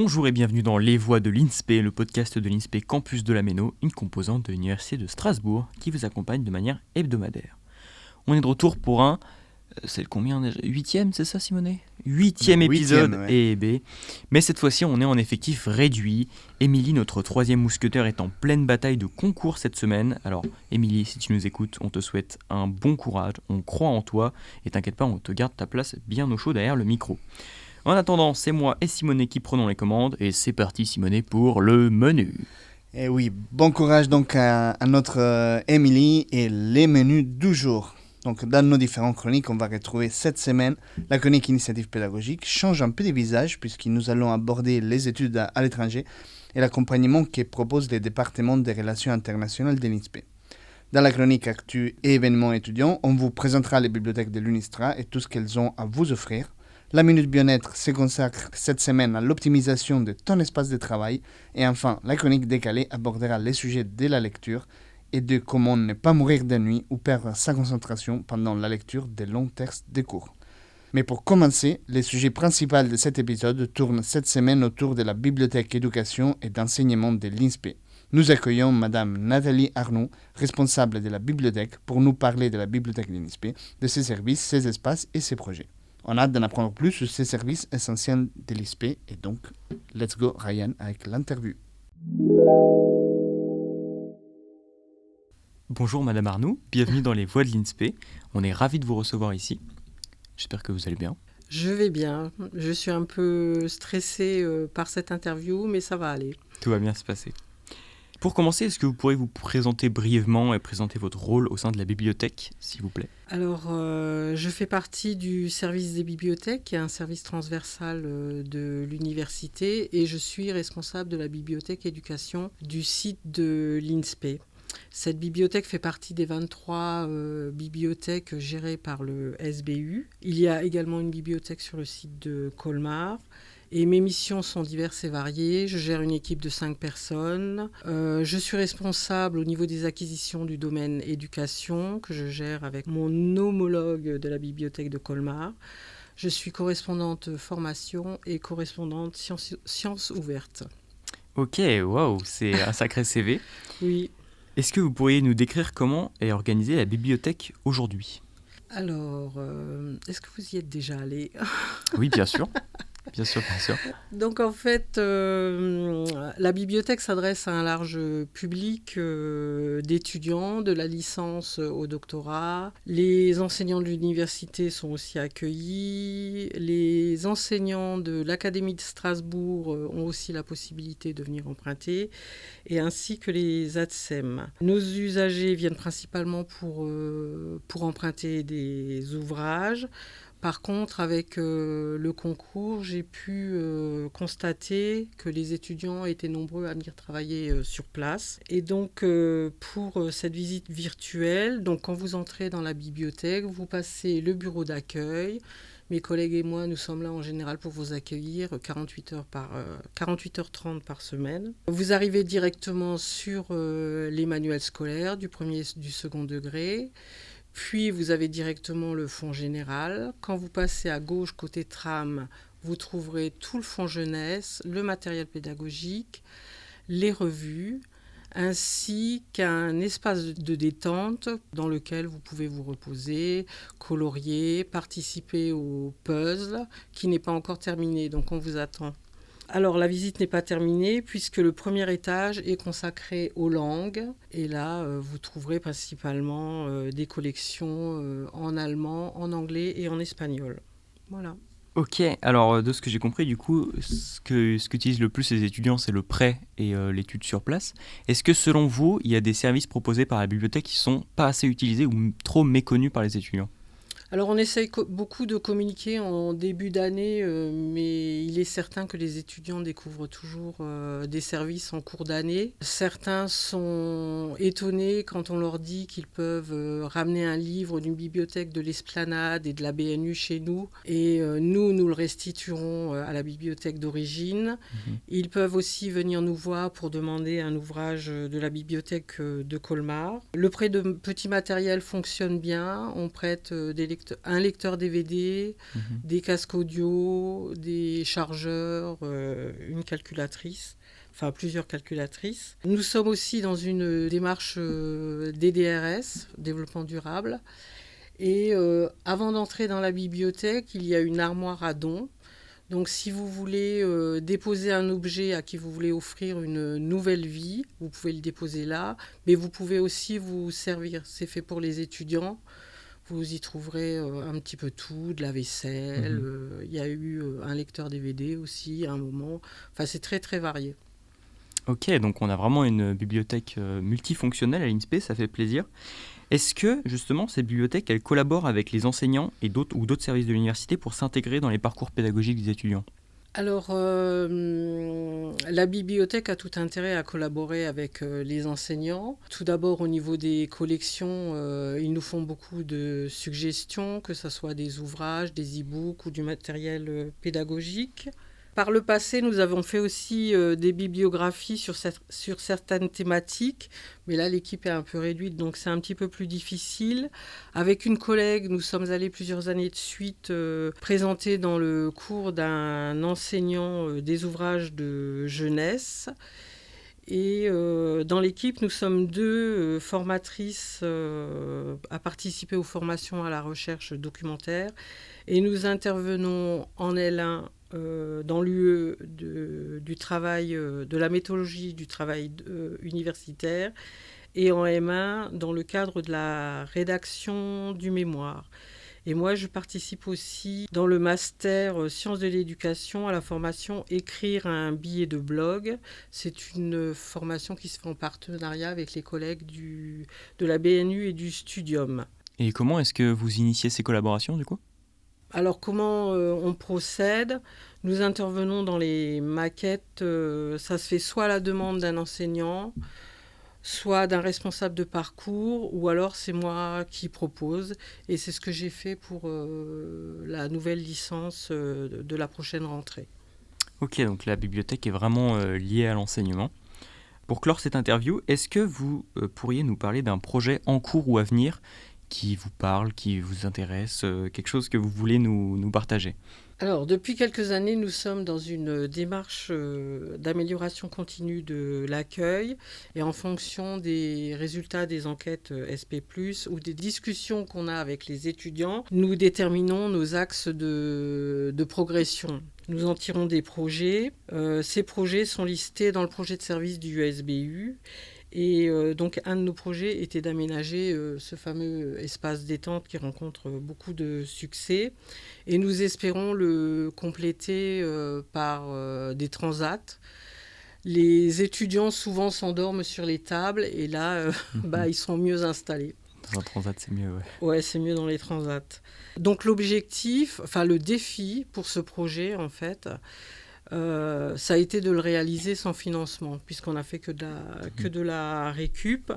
Bonjour et bienvenue dans Les Voix de l'INSPE, le podcast de l'INSPE Campus de la Méno, une composante de l'Université de Strasbourg qui vous accompagne de manière hebdomadaire. On est de retour pour c'est le combien déjà ? 8e, c'est ça Simonet ? 8e épisode, ouais. et B. Mais cette fois-ci, on est en effectif réduit. Émilie, notre troisième mousquetaire, est en pleine bataille de concours cette semaine. Alors, Émilie, si tu nous écoutes, on te souhaite un bon courage, on croit en toi, et t'inquiète pas, on te garde ta place bien au chaud derrière le micro. En attendant, c'est moi et Simonet qui prenons les commandes, et c'est parti Simonet pour le menu. Et oui, bon courage donc à notre Émilie et les menus du jour. Donc dans nos différentes chroniques, on va retrouver cette semaine la chronique initiative pédagogique, change un peu de visage puisque nous allons aborder les études à l'étranger et l'accompagnement que propose le département des relations internationales de l'INSPE. Dans la chronique actu et événements étudiants, on vous présentera les bibliothèques de l'UNISTRA et tout ce qu'elles ont à vous offrir. La Minute Bien-être se consacre cette semaine à l'optimisation de ton espace de travail. Et enfin, la chronique décalée abordera les sujets de la lecture et de comment ne pas mourir de nuit ou perdre sa concentration pendant la lecture des longs textes de cours. Mais pour commencer, le sujet principal de cet épisode tourne cette semaine autour de la bibliothèque éducation et d'enseignement de l'INSPE. Nous accueillons Madame Nathalie Arnoux, responsable de la bibliothèque, pour nous parler de la bibliothèque de l'INSPE, de ses services, ses espaces et ses projets. On a hâte d'en apprendre plus sur ces services essentiels de l'INSPE et donc, let's go Ryan avec l'interview. Bonjour Madame Arnoux, bienvenue dans les Voix de l'INSPE. On est ravis de vous recevoir ici. J'espère que vous allez bien. Je vais bien. Je suis un peu stressée par cette interview, mais ça va aller. Tout va bien se passer. Pour commencer, est-ce que vous pourriez vous présenter brièvement et présenter votre rôle au sein de la bibliothèque, s'il vous plaît ? Alors, je fais partie du service des bibliothèques, qui est un service transversal de l'université, et je suis responsable de la bibliothèque éducation du site de l'INSPE. Cette bibliothèque fait partie des 23 bibliothèques gérées par le SBU. Il y a également une bibliothèque sur le site de Colmar. Et mes missions sont diverses et variées. Je gère une équipe de 5 personnes. Je suis responsable au niveau des acquisitions du domaine éducation, que je gère avec mon homologue de la bibliothèque de Colmar. Je suis correspondante formation et correspondante sciences ouvertes. Ok, waouh, c'est un sacré CV. Oui. Est-ce que vous pourriez nous décrire comment est organisée la bibliothèque aujourd'hui ? Alors, est-ce que vous y êtes déjà allé ? Oui, bien sûr. Bien sûr, bien sûr. Donc en fait, la bibliothèque s'adresse à un large public d'étudiants, de la licence au doctorat. Les enseignants de l'université sont aussi accueillis. Les enseignants de l'Académie de Strasbourg ont aussi la possibilité de venir emprunter, et ainsi que les ATSEM. Nos usagers viennent principalement pour emprunter des ouvrages. Par contre, avec le concours, j'ai pu constater que les étudiants étaient nombreux à venir travailler sur place. Et donc, pour cette visite virtuelle, donc quand vous entrez dans la bibliothèque, vous passez le bureau d'accueil. Mes collègues et moi, nous sommes là en général pour vous accueillir 48h30 par semaine. Vous arrivez directement sur les manuels scolaires du premier et du second degré. Puis, vous avez directement le fonds général. Quand vous passez à gauche, côté tram, vous trouverez tout le fonds jeunesse, le matériel pédagogique, les revues, ainsi qu'un espace de détente dans lequel vous pouvez vous reposer, colorier, participer au puzzle qui n'est pas encore terminé, donc on vous attend. Alors, la visite n'est pas terminée puisque le premier étage est consacré aux langues. Et là, vous trouverez principalement des collections en allemand, en anglais et en espagnol. Voilà. Ok, alors de ce que j'ai compris, du coup, ce qu'utilisent le plus les étudiants, c'est le prêt et l'étude sur place. Est-ce que selon vous, il y a des services proposés par la bibliothèque qui ne sont pas assez utilisés ou trop méconnus par les étudiants ? Alors on essaye beaucoup de communiquer en début d'année, mais il est certain que les étudiants découvrent toujours des services en cours d'année. Certains sont étonnés quand on leur dit qu'ils peuvent ramener un livre d'une bibliothèque de l'Esplanade et de la BNU chez nous, et nous le restituerons à la bibliothèque d'origine. Ils peuvent aussi venir nous voir pour demander un ouvrage de la bibliothèque de Colmar. Le prêt de petits matériels fonctionne bien, on prête des lectures un lecteur DVD, des casques audio, des chargeurs, une calculatrice, enfin plusieurs calculatrices. Nous sommes aussi dans une démarche DDRS, développement durable. Et avant d'entrer dans la bibliothèque, il y a une armoire à dons. Donc si vous voulez déposer un objet à qui vous voulez offrir une nouvelle vie, vous pouvez le déposer là, mais vous pouvez aussi vous servir. C'est fait pour les étudiants. Vous y trouverez un petit peu tout, de la vaisselle. Il y a eu un lecteur DVD aussi à un moment. Enfin, c'est très très varié. Ok, donc on a vraiment une bibliothèque multifonctionnelle à l'INSPE, ça fait plaisir. Est-ce que, justement, cette bibliothèque, elle collabore avec les enseignants et d'autres services de l'université pour s'intégrer dans les parcours pédagogiques des étudiants ? Alors, la bibliothèque a tout intérêt à collaborer avec les enseignants. Tout d'abord, au niveau des collections, ils nous font beaucoup de suggestions, que ce soit des ouvrages, des e-books ou du matériel pédagogique. Par le passé, nous avons fait aussi des bibliographies sur certaines thématiques, mais là, l'équipe est un peu réduite, donc c'est un petit peu plus difficile. Avec une collègue, nous sommes allés plusieurs années de suite présenter dans le cours d'un enseignant des ouvrages de jeunesse. Et dans l'équipe, nous sommes 2 formatrices à participer aux formations à la recherche documentaire. Et nous intervenons en L1 dans l'UE du travail, de la méthodologie du travail universitaire, et en M1 dans le cadre de la rédaction du mémoire. Et moi, je participe aussi dans le master sciences de l'éducation à la formation écrire un billet de blog. C'est une formation qui se fait en partenariat avec les collègues de la BNU et du Studium. Et comment est-ce que vous initiez ces collaborations, du coup ? Alors, comment on procède ? Nous intervenons dans les maquettes. Ça se fait soit à la demande d'un enseignant, soit d'un responsable de parcours, ou alors c'est moi qui propose. Et c'est ce que j'ai fait pour la nouvelle licence de la prochaine rentrée. Ok, donc la bibliothèque est vraiment liée à l'enseignement. Pour clore cette interview, est-ce que vous pourriez nous parler d'un projet en cours ou à venir qui vous parle, qui vous intéresse, quelque chose que vous voulez nous partager ? Alors, depuis quelques années, nous sommes dans une démarche d'amélioration continue de l'accueil, et en fonction des résultats des enquêtes SP+, ou des discussions qu'on a avec les étudiants, nous déterminons nos axes de progression. Nous en tirons des projets. Ces projets sont listés dans le projet de service du USBU. Et donc un de nos projets était d'aménager ce fameux espace détente qui rencontre beaucoup de succès. Et nous espérons le compléter par des transats. Les étudiants souvent s'endorment sur les tables et là, ils seront mieux installés. Dans un transat, c'est mieux, ouais. Ouais, c'est mieux dans les transats. Donc l'objectif, le défi pour ce projet, en fait, ça a été de le réaliser sans financement, puisqu'on n'a fait que de la récup.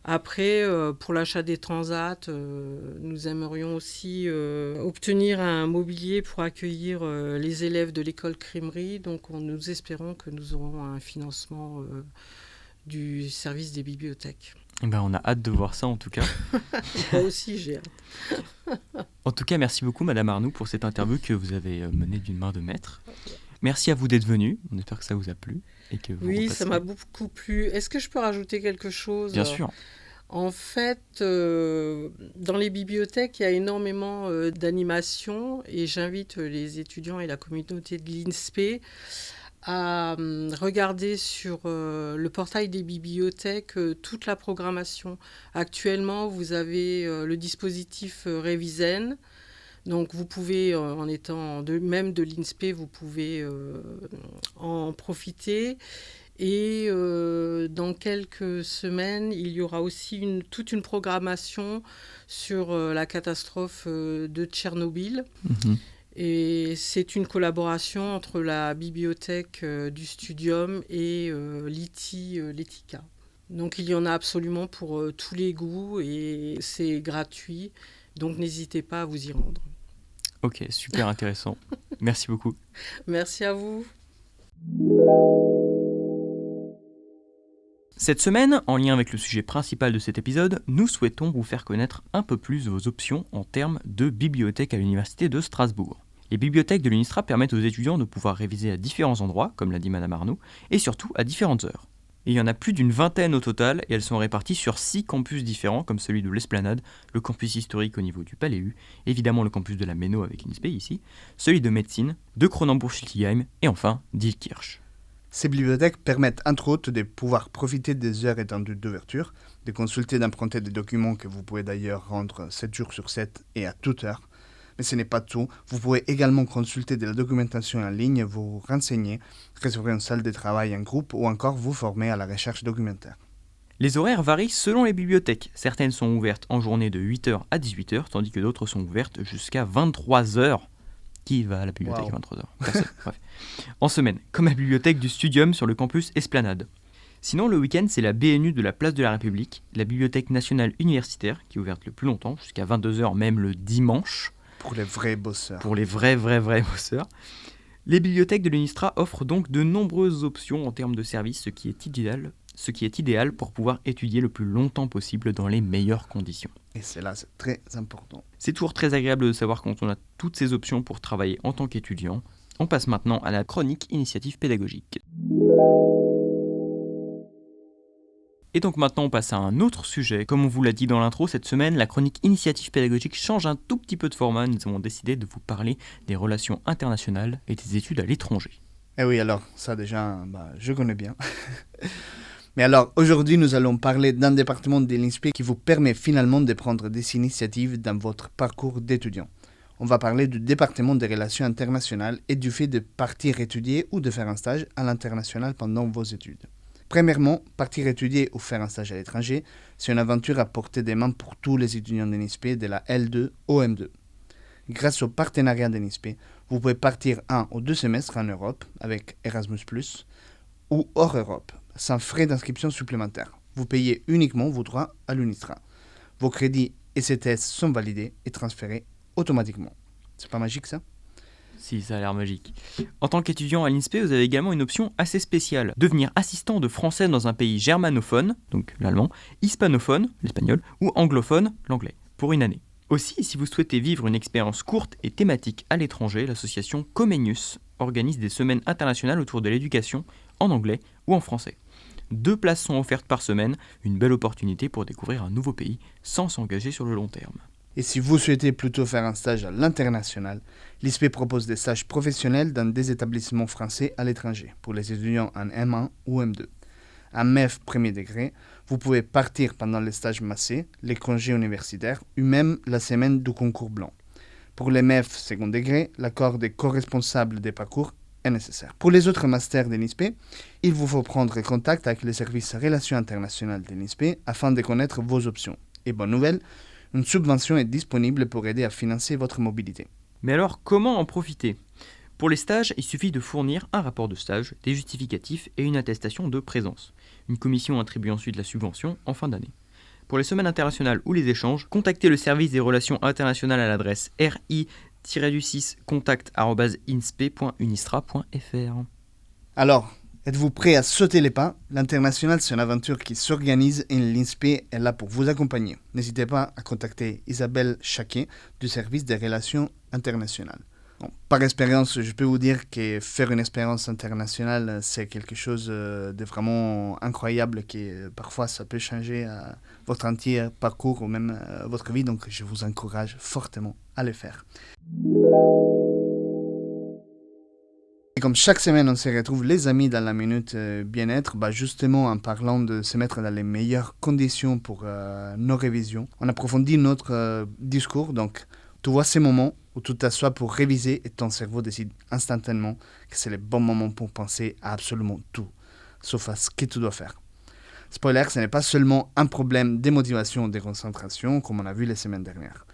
Après, pour l'achat des transats, nous aimerions aussi obtenir un mobilier pour accueillir les élèves de l'école Crimerie. Donc, nous espérons que nous aurons un financement du service des bibliothèques. On a hâte de voir ça, en tout cas. Moi aussi, j'ai hâte. En tout cas, merci beaucoup, Madame Arnoux, pour cette interview que vous avez menée d'une main de maître. Merci à vous d'être venu. On espère que ça vous a plu. Et que vous oui, ça m'a beaucoup plu. Est-ce que je peux rajouter quelque chose ? Bien sûr. En fait, dans les bibliothèques, il y a énormément d'animations, et j'invite les étudiants et la communauté de l'INSPE à regarder sur le portail des bibliothèques toute la programmation. Actuellement, vous avez le dispositif Revisen. Donc vous pouvez, en étant même de l'INSPE, vous pouvez en profiter. Et dans quelques semaines, il y aura aussi toute une programmation sur la catastrophe de Tchernobyl. Et c'est une collaboration entre la bibliothèque du Studium et l'ETICA. Donc il y en a absolument pour tous les goûts et c'est gratuit. Donc n'hésitez pas à vous y rendre. Ok, super intéressant. Merci beaucoup. Merci à vous. Cette semaine, en lien avec le sujet principal de cet épisode, nous souhaitons vous faire connaître un peu plus vos options en termes de bibliothèque à l'Université de Strasbourg. Les bibliothèques de l'UNISTRA permettent aux étudiants de pouvoir réviser à différents endroits, comme l'a dit Madame Arnaud, et surtout à différentes heures. Et il y en a plus d'une vingtaine au total, et elles sont réparties sur 6 campus différents, comme celui de l'Esplanade, le campus historique au niveau du Palais U, évidemment le campus de la Méno avec l'INSPE ici, celui de médecine, de Cronenbourg-Schiltigheim, et enfin d'Ilkirch. Ces bibliothèques permettent entre autres de pouvoir profiter des heures étendues d'ouverture, de consulter et d'emprunter des documents que vous pouvez d'ailleurs rendre 7 jours sur 7 et à toute heure. Mais ce n'est pas tout, vous pouvez également consulter de la documentation en ligne, vous renseigner, réserver une salle de travail en groupe ou encore vous former à la recherche documentaire. Les horaires varient selon les bibliothèques. Certaines sont ouvertes en journée de 8h à 18h, tandis que d'autres sont ouvertes jusqu'à 23h. Qui va à la bibliothèque à 23h? Personne. Bref. En semaine, comme la bibliothèque du Studium sur le campus Esplanade. Sinon, le week-end, c'est la BNU de la Place de la République, la Bibliothèque nationale universitaire, qui est ouverte le plus longtemps, jusqu'à 22h même le dimanche. Pour les vrais bosseurs. Pour les vrais bosseurs. Les bibliothèques de l'UNISTRA offrent donc de nombreuses options en termes de services, ce qui est idéal pour pouvoir étudier le plus longtemps possible dans les meilleures conditions. Et c'est très important. C'est toujours très agréable de savoir quand on a toutes ces options pour travailler en tant qu'étudiant. On passe maintenant à la chronique initiative pédagogique. Et donc maintenant on passe à un autre sujet. Comme on vous l'a dit dans l'intro, cette semaine, la chronique initiative pédagogique change un tout petit peu de format. Nous avons décidé de vous parler des relations internationales et des études à l'étranger. Eh oui, alors ça déjà, je connais bien. Mais alors, aujourd'hui, nous allons parler d'un département de l'INSPE qui vous permet finalement de prendre des initiatives dans votre parcours d'étudiant. On va parler du département des relations internationales et du fait de partir étudier ou de faire un stage à l'international pendant vos études. Premièrement, partir étudier ou faire un stage à l'étranger, c'est une aventure à portée des mains pour tous les étudiants de l'INSPE de la L2 au M2. Grâce au partenariat de l'INSPE, vous pouvez partir 1 ou 2 semestres en Europe avec Erasmus+, ou hors Europe, sans frais d'inscription supplémentaires. Vous payez uniquement vos droits à l'UNISTRA. Vos crédits ECTS sont validés et transférés automatiquement. C'est pas magique ça ? Si, ça a l'air magique. En tant qu'étudiant à l'INSPE, vous avez également une option assez spéciale. Devenir assistant de français dans un pays germanophone, donc l'allemand, hispanophone, l'espagnol, ou anglophone, l'anglais, pour une année. Aussi, si vous souhaitez vivre une expérience courte et thématique à l'étranger, l'association Comenius organise des semaines internationales autour de l'éducation en anglais ou en français. 2 places sont offertes par semaine, une belle opportunité pour découvrir un nouveau pays sans s'engager sur le long terme. Et si vous souhaitez plutôt faire un stage à l'international, l'INSPE propose des stages professionnels dans des établissements français à l'étranger, pour les étudiants en M1 ou M2. En MEF premier degré, vous pouvez partir pendant les stages massés, les congés universitaires ou même la semaine du concours blanc. Pour les MEF second degré, l'accord des co-responsables des parcours est nécessaire. Pour les autres masters de l'INSPE, il vous faut prendre contact avec le service Relations internationales de l'INSPE afin de connaître vos options. Et bonne nouvelle, une subvention est disponible pour aider à financer votre mobilité. Mais alors, comment en profiter ? Pour les stages, il suffit de fournir un rapport de stage, des justificatifs et une attestation de présence. Une commission attribue ensuite la subvention en fin d'année. Pour les semaines internationales ou les échanges, contactez le service des relations internationales à l'adresse ri-du6contact@inspe.unistra.fr. Alors, êtes-vous prêt à sauter les pas ? L'international, c'est une aventure qui s'organise et l'INSPE est là pour vous accompagner. N'hésitez pas à contacter Isabelle Chaquet du service des relations internationales. Bon, par expérience, je peux vous dire que faire une expérience internationale, c'est quelque chose de vraiment incroyable qui parfois ça peut changer votre entier parcours ou même votre vie. Donc, je vous encourage fortement à le faire. Et comme chaque semaine, on se retrouve les amis dans la Minute Bien-être, justement en parlant de se mettre dans les meilleures conditions pour nos révisions. On approfondit notre discours, donc tu vois ces moments où tu t'assois pour réviser et ton cerveau décide instantanément que c'est le bon moment pour penser à absolument tout, sauf à ce que tu dois faire. Spoiler, ce n'est pas seulement un problème de motivation ou de concentration, comme on a vu les semaines dernières.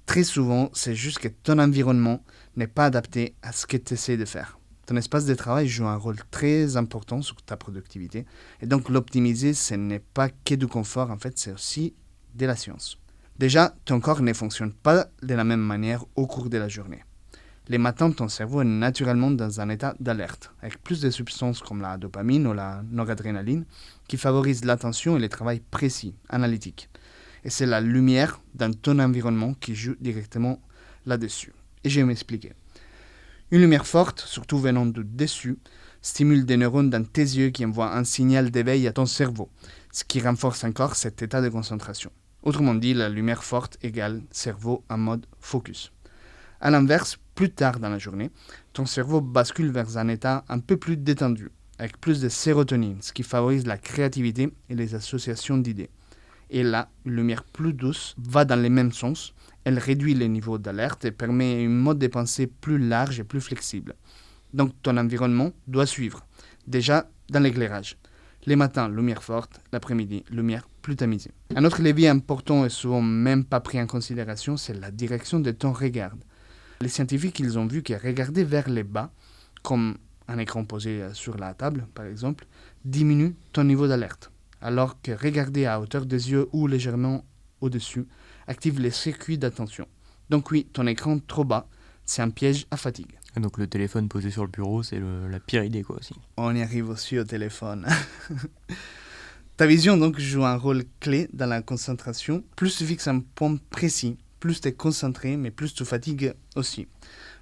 Très souvent, c'est juste que ton environnement n'est pas adapté à ce que tu essaies de faire. Ton espace de travail joue un rôle très important sur ta productivité, et donc l'optimiser, ce n'est pas que du confort, en fait, c'est aussi de la science. Déjà, ton corps ne fonctionne pas de la même manière au cours de la journée. Les matins, ton cerveau est naturellement dans un état d'alerte, avec plus de substances comme la dopamine ou la noradrénaline, qui favorisent l'attention et le travail précis, analytique. Et c'est la lumière dans ton environnement qui joue directement là-dessus. Et je vais m'expliquer. Une lumière forte, surtout venant du dessus, stimule des neurones dans tes yeux qui envoient un signal d'éveil à ton cerveau, ce qui renforce encore cet état de concentration. Autrement dit, la lumière forte égale cerveau en mode focus. A l'inverse, plus tard dans la journée, ton cerveau bascule vers un état un peu plus détendu, avec plus de sérotonine, ce qui favorise la créativité et les associations d'idées. Et là, une lumière plus douce va dans le même sens, elle réduit les niveaux d'alerte et permet un mode de pensée plus large et plus flexible. Donc ton environnement doit suivre, déjà dans l'éclairage. Les matins, lumière forte, l'après-midi, lumière plus tamisée. Un autre levier important et souvent même pas pris en considération, c'est la direction de ton regard. Les scientifiques, ils ont vu que regarder vers le bas, comme un écran posé sur la table par exemple, diminue ton niveau d'alerte, alors que regarder à hauteur des yeux ou légèrement au-dessus active les circuits d'attention. Donc oui, ton écran trop bas, c'est un piège à fatigue. Et donc le téléphone posé sur le bureau, c'est la pire idée quoi aussi. On y arrive aussi au téléphone. Ta vision donc joue un rôle clé dans la concentration. Plus tu fixes un point précis, plus tu es concentré, mais plus tu fatigues aussi.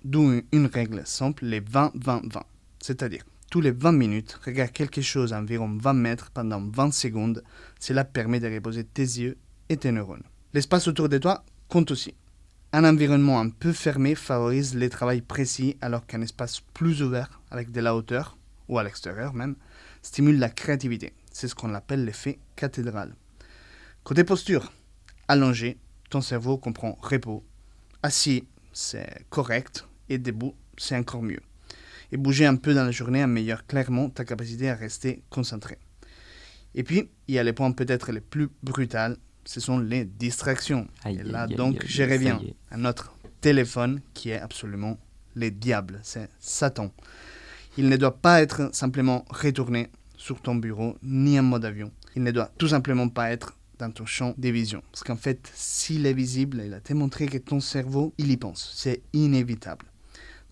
D'où une règle simple, les 20-20-20. C'est-à-dire, tous les 20 minutes, regarde quelque chose à environ 20 mètres pendant 20 secondes. Cela permet de reposer tes yeux et tes neurones. L'espace autour de toi compte aussi. Un environnement un peu fermé favorise le travail précis, alors qu'un espace plus ouvert, avec de la hauteur, ou à l'extérieur même, stimule la créativité. C'est ce qu'on appelle l'effet cathédrale. Côté posture, allongé, ton cerveau comprend repos. Assis, c'est correct, et debout, c'est encore mieux. Et bouger un peu dans la journée améliore clairement ta capacité à rester concentré. Et puis, il y a les points peut-être les plus brutals, ce sont les distractions. Et là, donc, je reviens à notre téléphone qui est absolument le diable, c'est Satan. Il ne doit pas être simplement retourné sur ton bureau, ni en mode avion. Il ne doit tout simplement pas être dans ton champ de vision. Parce qu'en fait, s'il est visible, il a démontré que ton cerveau, il y pense. C'est inévitable.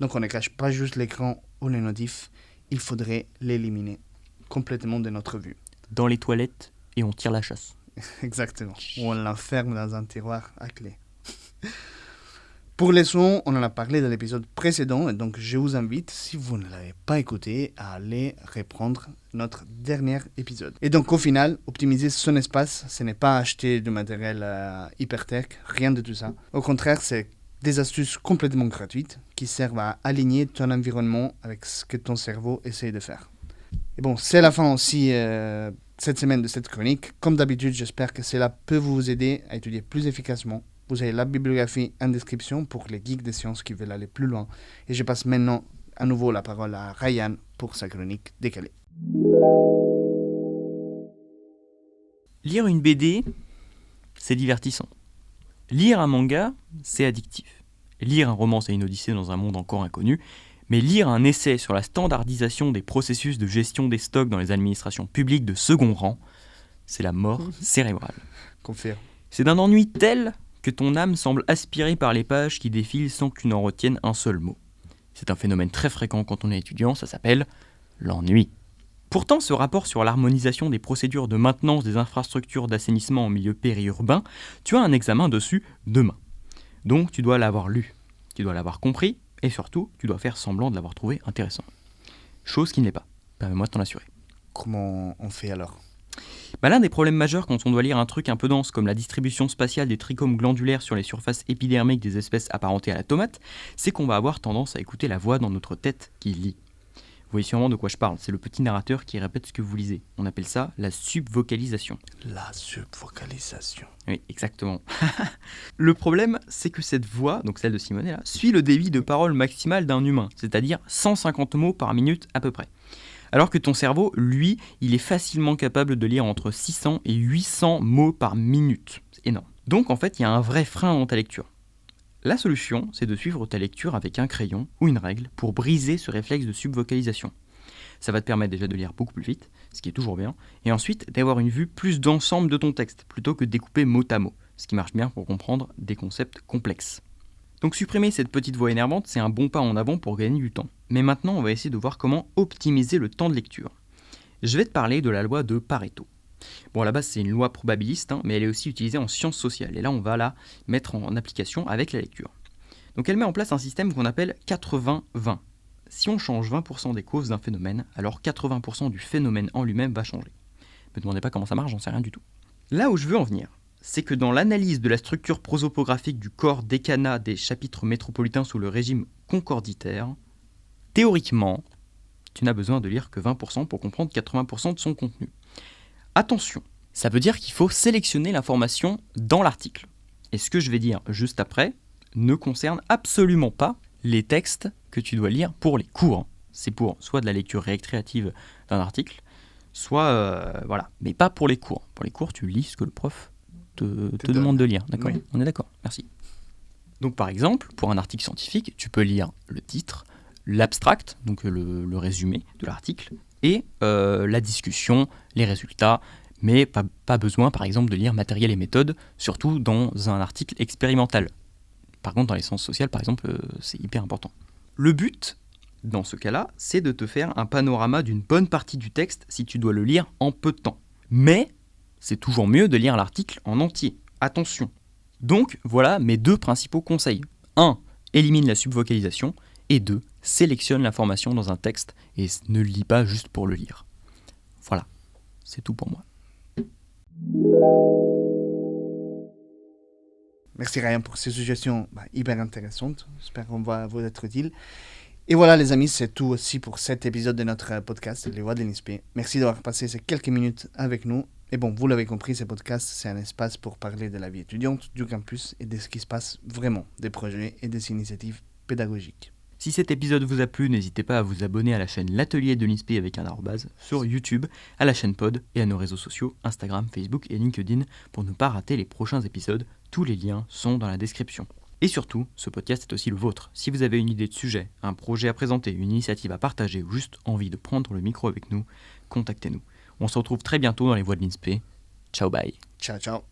Donc on ne cache pas juste l'écran ou les notifs, il faudrait l'éliminer complètement de notre vue. Dans les toilettes et on tire la chasse. Exactement. Ou on l'enferme dans un tiroir à clé. Pour les sons, on en a parlé dans l'épisode précédent, et donc je vous invite, si vous ne l'avez pas écouté, à aller reprendre notre dernier épisode. Et donc au final, optimiser son espace, ce n'est pas acheter du matériel hyper-tech, rien de tout ça. Au contraire, c'est des astuces complètement gratuites qui servent à aligner ton environnement avec ce que ton cerveau essaie de faire. Et bon, c'est la fin aussi cette semaine de cette chronique. Comme d'habitude, j'espère que cela peut vous aider à étudier plus efficacement. Vous avez la bibliographie en description pour les geeks des sciences qui veulent aller plus loin. Et je passe maintenant à nouveau la parole à Ryan pour sa chronique décalée. Lire une BD, c'est divertissant. Lire un manga, c'est addictif. Lire un roman, c'est une odyssée dans un monde encore inconnu. Mais lire un essai sur la standardisation des processus de gestion des stocks dans les administrations publiques de second rang, c'est la mort cérébrale. Confirme. C'est d'un ennui tel que ton âme semble aspirée par les pages qui défilent sans que tu n'en retiennes un seul mot. C'est un phénomène très fréquent quand on est étudiant, ça s'appelle l'ennui. Pourtant, ce rapport sur l'harmonisation des procédures de maintenance des infrastructures d'assainissement en milieu périurbain, tu as un examen dessus demain. Donc tu dois l'avoir lu, tu dois l'avoir compris, et surtout, tu dois faire semblant de l'avoir trouvé intéressant. Chose qui ne l'est pas, permets-moi de t'en assurer. Comment on fait alors ? L'un des problèmes majeurs quand on doit lire un truc un peu dense comme la distribution spatiale des trichomes glandulaires sur les surfaces épidermiques des espèces apparentées à la tomate, c'est qu'on va avoir tendance à écouter la voix dans notre tête qui lit. Vous voyez sûrement de quoi je parle, c'est le petit narrateur qui répète ce que vous lisez. On appelle ça la subvocalisation. La subvocalisation. Oui, exactement. Le problème, c'est que cette voix, donc celle de Simonet là, suit le débit de parole maximal d'un humain, c'est-à-dire 150 mots par minute à peu près. Alors que ton cerveau, lui, il est facilement capable de lire entre 600 et 800 mots par minute. C'est énorme. Donc en fait, il y a un vrai frein dans ta lecture. La solution, c'est de suivre ta lecture avec un crayon ou une règle pour briser ce réflexe de subvocalisation. Ça va te permettre déjà de lire beaucoup plus vite, ce qui est toujours bien, et ensuite d'avoir une vue plus d'ensemble de ton texte, plutôt que de découper mot à mot, ce qui marche bien pour comprendre des concepts complexes. Donc supprimer cette petite voix énervante, c'est un bon pas en avant pour gagner du temps. Mais maintenant, on va essayer de voir comment optimiser le temps de lecture. Je vais te parler de la loi de Pareto. Bon, à la base, c'est une loi probabiliste, mais elle est aussi utilisée en sciences sociales. Et là, on va la mettre en application avec la lecture. Donc elle met en place un système qu'on appelle 80-20. Si on change 20% des causes d'un phénomène, alors 80% du phénomène en lui-même va changer. Ne me demandez pas comment ça marche, j'en sais rien du tout. Là où je veux en venir, c'est que dans l'analyse de la structure prosopographique du corps décanat des chapitres métropolitains sous le régime concorditaire, théoriquement, tu n'as besoin de lire que 20% pour comprendre 80% de son contenu. Attention, ça veut dire qu'il faut sélectionner l'information dans l'article. Et ce que je vais dire juste après ne concerne absolument pas les textes que tu dois lire pour les cours. C'est pour soit de la lecture récréative d'un article, soit voilà, mais pas pour les cours. Pour les cours, tu lis ce que le prof te demande de lire. D'accord ? Oui. On est d'accord, merci. Donc par exemple, pour un article scientifique, tu peux lire le titre, l'abstract, donc le résumé de l'article, et la discussion, les résultats, mais pas besoin par exemple de lire matériel et méthode, surtout dans un article expérimental. Par contre, dans les sciences sociales, par exemple, c'est hyper important. Le but, dans ce cas-là, c'est de te faire un panorama d'une bonne partie du texte si tu dois le lire en peu de temps. Mais c'est toujours mieux de lire l'article en entier. Attention. Donc, voilà mes 2 principaux conseils. 1. Élimine la subvocalisation. Et 2. Sélectionne l'information dans un texte et ne le lis pas juste pour le lire. Voilà. C'est tout pour moi. Merci Ryan pour ces suggestions hyper intéressantes. J'espère qu'on va vous être utile. Et voilà les amis, c'est tout aussi pour cet épisode de notre podcast, Les Voix de l'INSP. Merci d'avoir passé ces quelques minutes avec nous. Et bon, vous l'avez compris, ce podcast, c'est un espace pour parler de la vie étudiante, du campus et de ce qui se passe vraiment, des projets et des initiatives pédagogiques. Si cet épisode vous a plu, n'hésitez pas à vous abonner à la chaîne L'Atelier de l'INSP avec un arrobase sur YouTube, à la chaîne Pod et à nos réseaux sociaux Instagram, Facebook et LinkedIn pour ne pas rater les prochains épisodes. Tous les liens sont dans la description. Et surtout, ce podcast est aussi le vôtre. Si vous avez une idée de sujet, un projet à présenter, une initiative à partager ou juste envie de prendre le micro avec nous, contactez-nous. On se retrouve très bientôt dans les Voix de l'INSP. Ciao, bye. Ciao, ciao.